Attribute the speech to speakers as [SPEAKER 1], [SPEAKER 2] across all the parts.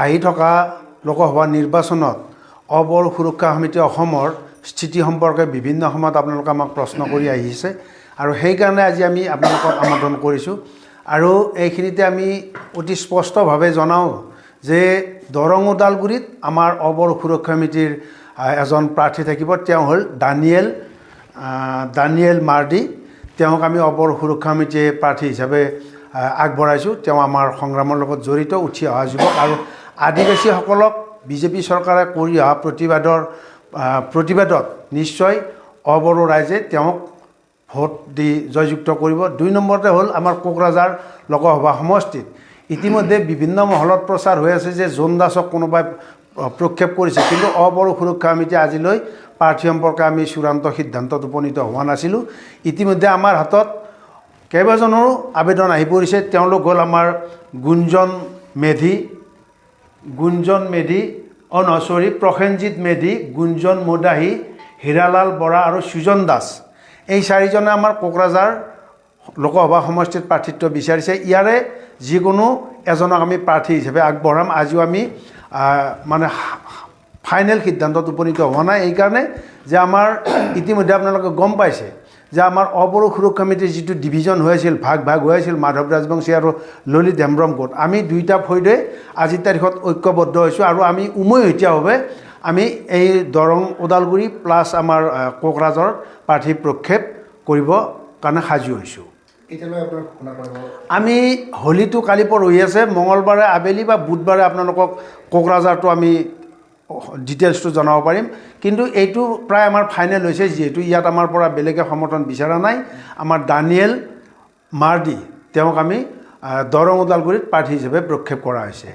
[SPEAKER 1] আহি থকা লোকসভা নিৰ্বাচনত অবৰ সুৰক্ষা সমিতি অসমৰ স্থিতি সম্পৰ্কে বিভিন্ন সময়ত আপোনালোকে আমাক প্ৰশ্ন কৰি আহিছে আৰু সেইকাৰণে আজি আমি আপোনালোকক আমন্ত্ৰণ কৰিছোঁ আৰু এইখিনিতে আমি অতি স্পষ্টভাৱে জনাওঁ যে দৰং ওদালগুৰিত আমাৰ অবৰ সুৰক্ষা সমিতিৰ এজন প্ৰাৰ্থী থাকিব। তেওঁ হ'ল দানিয়েল মাৰ্ডি। তেওঁক আমি অবৰ সুৰক্ষা সমিতিয়ে প্ৰাৰ্থী হিচাপে আগবঢ়াইছোঁ। তেওঁ আমাৰ সংগ্ৰামৰ লগত জড়িত উঠি অহা যুৱক আৰু আদিবাসীসকলক বিজেপি চৰকাৰে কৰি অহা প্ৰতিবাদত নিশ্চয় অবড়ো ৰাইজে তেওঁক ভোট দি জয়যুক্ত কৰিব। 2 নম্বৰতে হ'ল আমাৰ কোকৰাঝাৰ লোকসভা সমষ্টিত ইতিমধ্যে বিভিন্ন মহলত প্ৰচাৰ হৈ আছে যে জোন দাসক কোনোবাই প্ৰক্ষেপ কৰিছে, কিন্তু অবড়ো সুৰক্ষা সমিতি আজিলৈ প্ৰাৰ্থী সম্পৰ্কে আমি চূড়ান্ত সিদ্ধান্তত উপনীত হোৱা নাছিলোঁ। ইতিমধ্যে আমাৰ হাতত কেইবাজনৰো আবেদন আহি পৰিছে। তেওঁলোক হ'ল আমাৰ গুঞ্জন মেধি, প্ৰসেনজিৎ মেধি, গুঞ্জন মোদাহী, হীৰালাল বৰা আৰু সুজন দাস। এই 4জনে আমাৰ কোকৰাঝাৰ লোকসভা সমষ্টিত প্ৰাৰ্থিত্ব বিচাৰিছে। ইয়াৰে যিকোনো এজনক আমি প্ৰাৰ্থী হিচাপে আগবঢ়াম। আজিও আমি মানে ফাইনেল সিদ্ধান্তত উপনীত হোৱা নাই, এইকাৰণে যে আমাৰ ইতিমধ্যে আপোনালোকে গম পাইছে যে আমাৰ অবড়ো সুৰক্ষা সমিতিৰ যিটো ডিভিজন হৈ আছিল, ভাগ হৈ আছিল, মাধৱ ৰাজবংশী আৰু ললিত হেমব্ৰম গোট, আমি দুইটা ফৈদে আজিৰ তাৰিখত ঐক্যবদ্ধ হৈছোঁ আৰু আমি উমৈহতীয়াভাৱে আমি এই দৰং ওদালগুৰি প্লাছ আমাৰ কোকৰাঝাৰ প্ৰাৰ্থী প্ৰক্ষেপ কৰিব কাৰণে সাজু হৈছোঁ। আমি হোলীটো কালি পৰহি আছে, মঙলবাৰে আবেলি বা বুধবাৰে আপোনালোকক কোকৰাঝাৰটো আমি ডিটেইলছটো জনাব পাৰিম। কিন্তু এইটো প্ৰায় আমাৰ ফাইনেল হৈছে, যিহেতু ইয়াত আমাৰ পৰা বেলেগে সমৰ্থন বিচৰা নাই। আমাৰ দানিয়েল মাৰ্ডি তেওঁক আমি দৰং ওদালগুৰিত প্ৰাৰ্থী হিচাপে প্ৰক্ষেপ কৰা হৈছে।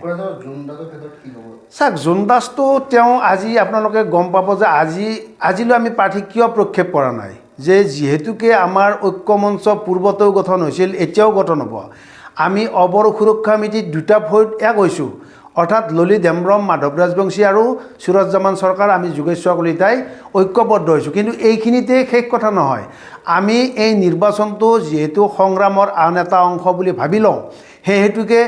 [SPEAKER 1] চাওক, জোন দাসটো তেওঁ আজি আপোনালোকে গম পাব যে আজিলৈ আমি প্ৰাৰ্থী কিয় প্ৰক্ষেপ কৰা নাই, যে যিহেতুকে আমাৰ ঐক্যমঞ্চ পূৰ্বতেও গঠন হৈছিল, এতিয়াও গঠন হ'ব। আমি অবড়ো সুৰক্ষা সমিতিত 2টা ফৈদ এক হৈছোঁ, অৰ্থাৎ ললিত হেমব্ৰম, মাধৱ ৰাজবংশী আৰু সুৰজ জামান চৰকাৰ, আমি যোগেশ্বৰ কলিতাই ঐক্যবদ্ধ হৈছোঁ। কিন্তু এইখিনিতে শেষ কথা নহয়। আমি এই নিৰ্বাচনটো যিহেতু সংগ্ৰামৰ আন এটা অংশ বুলি ভাবি লওঁ, সেই হেতুকে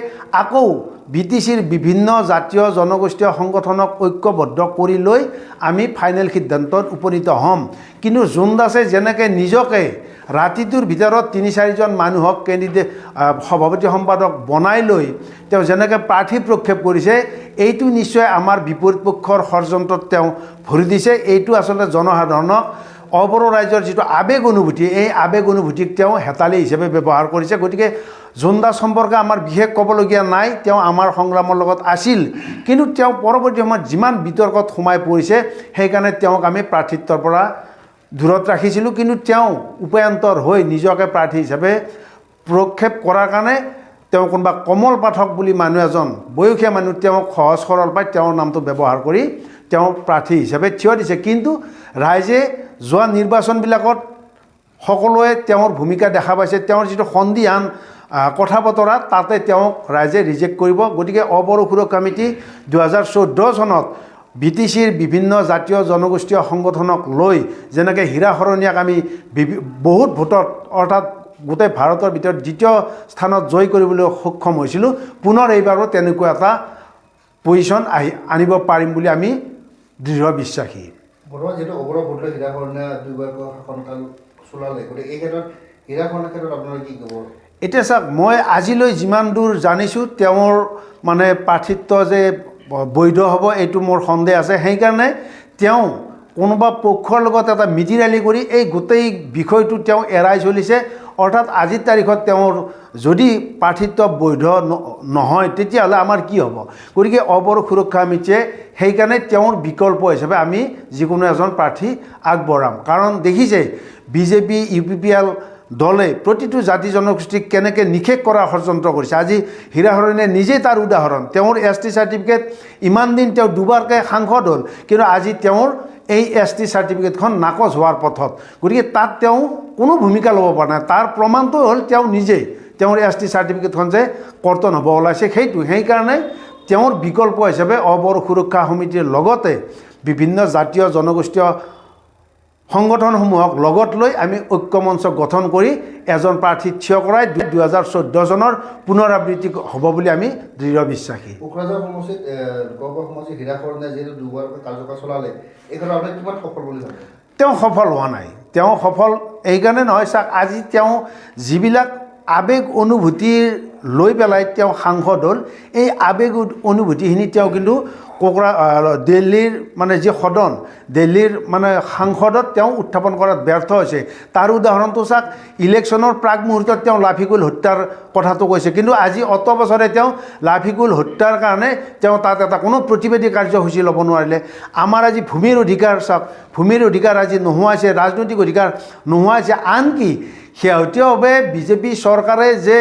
[SPEAKER 1] আকৌ BTCৰ বিভিন্ন জাতীয় জনগোষ্ঠীয় সংগঠনক ঐক্যবদ্ধ কৰি লৈ আমি ফাইনেল সিদ্ধান্তত উপনীত হ'ম। কিন্তু জোন দাসে যেনেকৈ নিজকে ৰাতিটোৰ ভিতৰত 3-4জন মানুহক সভাপতি সম্পাদক বনাই লৈ তেওঁ যেনেকৈ প্ৰাৰ্থী প্ৰক্ষেপ কৰিছে, এইটো নিশ্চয় আমাৰ বিপৰীত পক্ষৰ ষড়যন্ত্ৰত তেওঁ ভৰি দিছে। এইটো আচলতে জনসাধাৰণক অবড়ো ৰাইজৰ যিটো আৱেগ অনুভূতি, এই আৱেগ অনুভূতিক তেওঁ হেতালি হিচাপে ব্যৱহাৰ কৰিছে। গতিকে জোন দাস সম্পৰ্কে আমাৰ বিশেষ ক'বলগীয়া নাই। তেওঁ আমাৰ সংগ্ৰামৰ লগত আছিল, কিন্তু তেওঁ পৰৱৰ্তী সময়ত যিমান বিতৰ্কত সোমাই পৰিছে, সেইকাৰণে তেওঁক আমি প্ৰাৰ্থিত্বৰ পৰা দূৰত ৰাখিছিলোঁ। কিন্তু তেওঁ উপায়ন্তৰ হৈ নিজকে প্ৰাৰ্থী হিচাপে প্ৰক্ষেপ কৰাৰ কাৰণে তেওঁ কোনোবা কমল পাঠক বুলি মানুহ এজন, বয়সীয়া মানুহ, তেওঁক সহজ সৰল পাই তেওঁৰ নামটো ব্যৱহাৰ কৰি তেওঁ প্ৰাৰ্থী হিচাপে থিয় দিছে। কিন্তু ৰাইজে যোৱা নিৰ্বাচনবিলাকত সকলোৱে তেওঁৰ ভূমিকা দেখা পাইছে। তেওঁৰ যিটো সন্দিহান কথা বতৰা, তাতে তেওঁক ৰাইজে ৰিজেক্ট কৰিব। গতিকে অবড়ো সুৰক্ষা সমিতি 2014 চনত BTCৰ বিভিন্ন জাতীয় জনগোষ্ঠীয় সংগঠনক লৈ যেনেকৈ হীৰা শৰণীয়াক আমি বহুত ভোটত, অৰ্থাৎ গোটেই ভাৰতৰ ভিতৰত 2য় স্থানত জয় কৰিবলৈ সক্ষম হৈছিলোঁ, পুনৰ এইবাৰো তেনেকুৱা এটা পজিশ্যন আনিব পাৰিম বুলি আমি দৃঢ় বিশ্বাসী।
[SPEAKER 2] বৰ্তমান যিহেতু অবড়ো ভোট লৈ হীৰা শৰণীয়া 2বাৰকৈ শাসনকাল চলালে, গতিকে এই ক্ষেত্ৰত হীৰা শৰণীয়াৰ ক্ষেত্ৰত আপোনালোকে কি ক'ব?
[SPEAKER 1] এতিয়া চাওক, মই আজিলৈ যিমান দূৰ জানিছোঁ তেওঁৰ মানে প্ৰাৰ্থিত্ব যে বৈধ হ'ব, এইটো মোৰ সন্দেহ আছে। সেইকাৰণে তেওঁ কোনোবা পক্ষৰ লগত এটা মিতিৰালি কৰি এই গোটেই বিষয়টো তেওঁ এৰাই চলিছে। অৰ্থাৎ আজিৰ তাৰিখত তেওঁৰ যদি প্ৰাৰ্থিত্ব বৈধ নহয়, তেতিয়াহ'লে আমাৰ কি হ'ব? গতিকে অবড়ো সুৰক্ষা সমিতিয়ে সেইকাৰণে তেওঁৰ বিকল্প হিচাপে আমি যিকোনো এজন প্ৰাৰ্থী আগবঢ়াম। কাৰণ দেখিছে বিজেপি, UPPL দলে প্ৰতিটো জাতি জনগোষ্ঠীক কেনেকৈ নিষেধ কৰাৰ ষড়যন্ত্ৰ কৰিছে। আজি হীৰা শৰণীয়ে নিজেই তাৰ উদাহৰণ। তেওঁৰ ST চাৰ্টিফিকেট, ইমান দিন তেওঁ 2বাৰকৈ সাংসদ হ'ল, কিন্তু আজি তেওঁৰ এই ST চাৰ্টিফিকেটখন নাকচ হোৱাৰ পথত। গতিকে তাত তেওঁ কোনো ভূমিকা ল'ব পৰা নাই। তাৰ প্ৰমাণটো হ'ল তেওঁ নিজেই, তেওঁৰ ST চাৰ্টিফিকেটখন যে কৰ্তন হ'ব ওলাইছে সেইটো। সেইকাৰণে তেওঁৰ বিকল্প হিচাপে অবড়ো সুৰক্ষা সমিতিৰ লগতে বিভিন্ন জাতীয় জনগোষ্ঠীয় সংগঠনসমূহক লগত লৈ আমি ঐক্যমঞ্চ গঠন কৰি এজন প্ৰাৰ্থী থিয় কৰাই 2014 চনৰ পুনৰাবৃত্তি হ'ব বুলি আমি দৃঢ় বিশ্বাসী।
[SPEAKER 2] কোকৰাঝাৰ সমষ্টিত গড়গাঁও সমষ্টিত হীৰা কৰণে যিহেতু দুবাৰকৈ কাৰ্যকাল চলালে এইখনত আপুনি কিমান সফল বুলি ভাবে?
[SPEAKER 1] তেওঁ সফল হোৱা নাই। তেওঁ সফল এইকাৰণে নহয়, চাওক আজি তেওঁ যিবিলাক আৱেগ অনুভূতিৰ লৈ পেলাই তেওঁ সাংসদ হ'ল, এই আৱেগ অনুভূতিখিনি তেওঁ কিন্তু দিল্লীৰ মানে যি সদন, দিল্লীৰ মানে সাংসদত তেওঁ উত্থাপন কৰাত ব্যৰ্থ হৈছে। তাৰ উদাহৰণটো চাওক, ইলেকশ্যনৰ প্ৰাক মুহূৰ্তত তেওঁ লাফিকুল হত্যাৰ কথাটো কৈছে, কিন্তু আজি অত বছৰে তেওঁ লাফিকুল হত্যাৰ কাৰণে তেওঁ তাত এটা কোনো প্ৰতিবাদী কাৰ্যসূচী ল'ব নোৱাৰিলে। আমাৰ আজি ভূমিৰ অধিকাৰ চাওক, ভূমিৰ অধিকাৰ আজি নোহোৱা হৈছে, ৰাজনৈতিক অধিকাৰ নোহোৱা হৈছে। আনকি শেহতীয়াভাৱে বিজেপি চৰকাৰে যে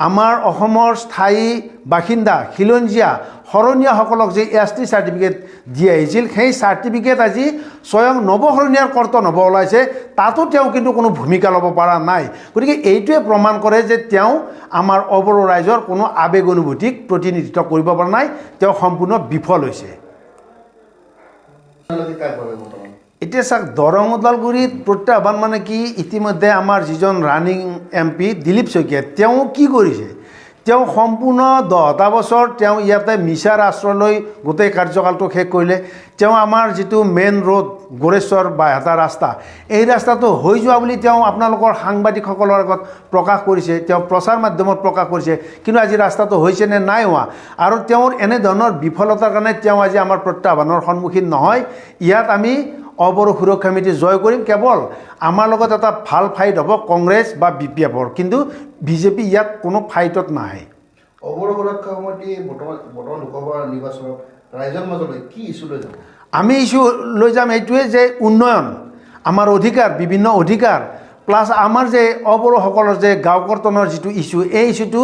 [SPEAKER 1] আমাৰ অসমৰ স্থায়ী বাসিন্দা খিলঞ্জীয়া শৰণীয়াসকলক যে ST চাৰ্টিফিকেট দি আহিছিল, সেই চাৰ্টিফিকেট আজি স্বয়ং নৱশৰণীয়াৰ কৰ্তন হ'ব ওলাইছে, তাতো তেওঁ কিন্তু কোনো ভূমিকা ল'ব পৰা নাই। গতিকে এইটোৱে প্ৰমাণ কৰে যে তেওঁ আমাৰ অবড়ো ৰাইজৰ কোনো আৱেগ অনুভূতিক প্ৰতিনিধিত্ব কৰিব পৰা নাই, তেওঁ সম্পূৰ্ণ বিফল হৈছে। এতিয়া চাওক, দৰং ওদালগুৰিত প্ৰত্যাহ্বান মানে কি, ইতিমধ্যে আমাৰ যিজন ৰানিং MP দিলীপ শইকীয়া, তেওঁ কি কৰিছে? তেওঁ সম্পূৰ্ণ 10টা বছৰ তেওঁ ইয়াতে মিছাৰ আশ্ৰয় লৈ গোটেই কাৰ্যকালটো শেষ কৰিলে। তেওঁ আমাৰ যিটো মেইন ৰোড গোৰেশ্বৰ বাইহাটা ৰাস্তা, এই ৰাস্তাটো হৈ যোৱা বুলি তেওঁ আপোনালোকৰ সাংবাদিকসকলৰ আগত প্ৰকাশ কৰিছে, তেওঁ প্ৰচাৰ মাধ্যমত প্ৰকাশ কৰিছে, কিন্তু আজি ৰাস্তাটো হৈছে নে নাই হোৱা। আৰু তেওঁৰ এনেধৰণৰ বিফলতাৰ কাৰণে তেওঁ আজি আমাৰ প্ৰত্যাহ্বানৰ সন্মুখীন নহয়। ইয়াত আমি অবড়ো সুৰক্ষা সমিতি জয় কৰিম, কেৱল আমাৰ লগত এটা ভাল ফাইট হ'ব কংগ্ৰেছ বা BPFৰ, কিন্তু বিজেপি ইয়াত কোনো ফাইটত নাহে।
[SPEAKER 2] অবড়ো সুৰক্ষা সমিতি বৰ্তমান লোকসভা নিৰ্বাচনত ৰাইজৰ মাজলৈ কি ইছ্যু লৈ যাব?
[SPEAKER 1] আমি ইছ্যু লৈ যাম এইটোৱে যে উন্নয়ন, আমাৰ অধিকাৰ, বিভিন্ন অধিকাৰ, প্লাছ আমাৰ যে অবড়োসকলৰ যে গাঁও কৰ্তনৰ যিটো ইছ্যু, এই ইছ্যুটো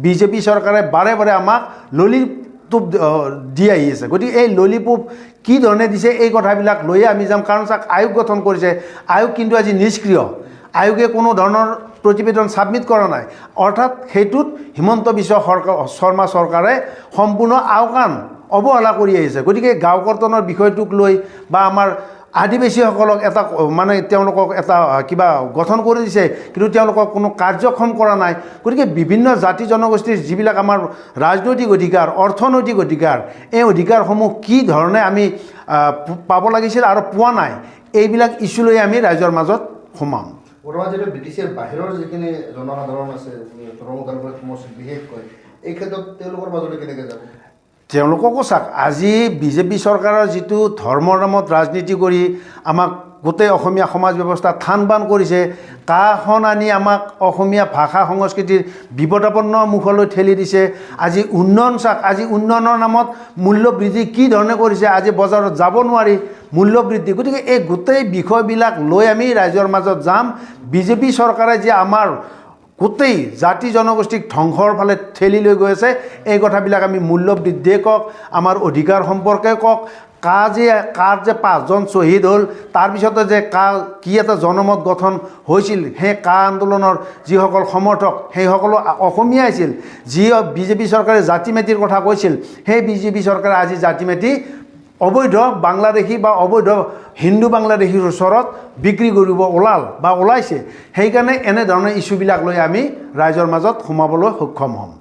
[SPEAKER 1] বিজেপি চৰকাৰে বাৰে বাৰে আমাক ললিপপ দি আহি আছে। গতিকে এই ললিপপ কি ধৰণে দিছে, এই কথাবিলাক লৈয়ে আমি যাম। কাৰণ চাওক, আয়োগ গঠন কৰিছে, আয়োগ কিন্তু আজি নিষ্ক্ৰিয়, আয়োগে কোনো ধৰণৰ প্ৰতিবেদন ছাবমিট কৰা নাই। অৰ্থাৎ সেইটোত হিমন্ত বিশ্ব শৰ্মা চৰকাৰে সম্পূৰ্ণ আওকাণ অৱহেলা কৰি আহিছে। গতিকে গাঁও কৰ্তনৰ বিষয়টোক লৈ বা আমাৰ আদিবাসীসকলক এটা মানে তেওঁলোকক এটা কিবা গঠন কৰি দিছে, কিন্তু তেওঁলোকক কোনো কাৰ্যক্ষম কৰা নাই। গতিকে বিভিন্ন জাতি জনগোষ্ঠীৰ যিবিলাক আমাৰ ৰাজনৈতিক অধিকাৰ, অৰ্থনৈতিক অধিকাৰ, এই অধিকাৰসমূহ কি ধৰণে আমি পাব লাগিছিল আৰু পোৱা নাই, এইবিলাক ইছ্যু লৈ আমি ৰাইজৰ মাজত সোমাম।
[SPEAKER 2] বৰ্তমান যিটো BTCৰ বাহিৰৰ যিখিনি জনসাধাৰণ আছে, দৰং ওদালগুৰি সমষ্টিত বিশেষকৈ, এই ক্ষেত্ৰত তেওঁলোকৰ মাজলৈ কেনেকৈ যাব?
[SPEAKER 1] তেওঁলোককো চাওক, আজি বিজেপি চৰকাৰৰ যিটো ধৰ্মৰ নামত ৰাজনীতি কৰি আমাক গোটেই অসমীয়া সমাজ ব্যৱস্থা থান বান কৰিছে, কাখন আনি আমাক অসমীয়া ভাষা সংস্কৃতিৰ বিপদাপন্ন মুখলৈ ঠেলি দিছে। আজি উন্নয়ন চাওক, আজি উন্নয়নৰ নামত মূল্য বৃদ্ধি কি ধৰণে কৰিছে, আজি বজাৰত যাব নোৱাৰি মূল্য বৃদ্ধি। গতিকে এই গোটেই বিষয়বিলাক লৈ আমি ৰাইজৰ মাজত যাম। বিজেপি চৰকাৰে যে আমাৰ গোটেই জাতি জনগোষ্ঠীক ধ্বংসৰ ফালে ঠেলি লৈ গৈ আছে, এই কথাবিলাক আমি মূল্য বৃদ্ধিয়ে কওক, আমাৰ অধিকাৰ সম্পৰ্কে কওক, কাৰ যে 5জন শ্বহীদ হ'ল, তাৰপিছতে যে কি এটা জনমত গঠন হৈছিল, সেই আন্দোলনৰ যিসকল সমৰ্থক সেইসকলো অসমীয়া আছিল। যি বিজেপি চৰকাৰে জাতি মেটিৰ কথা কৈছিল, সেই বিজেপি চৰকাৰে আজি জাতি মেটি অবৈধ বাংলাদেশী বা অবৈধ হিন্দু বাংলাদেশীৰ ওচৰত বিক্ৰী কৰিব ওলাইছে। সেইকাৰণে এনেধৰণৰ ইছ্যুবিলাক লৈ আমি ৰাইজৰ মাজত সোমাবলৈ সক্ষম হ'ম।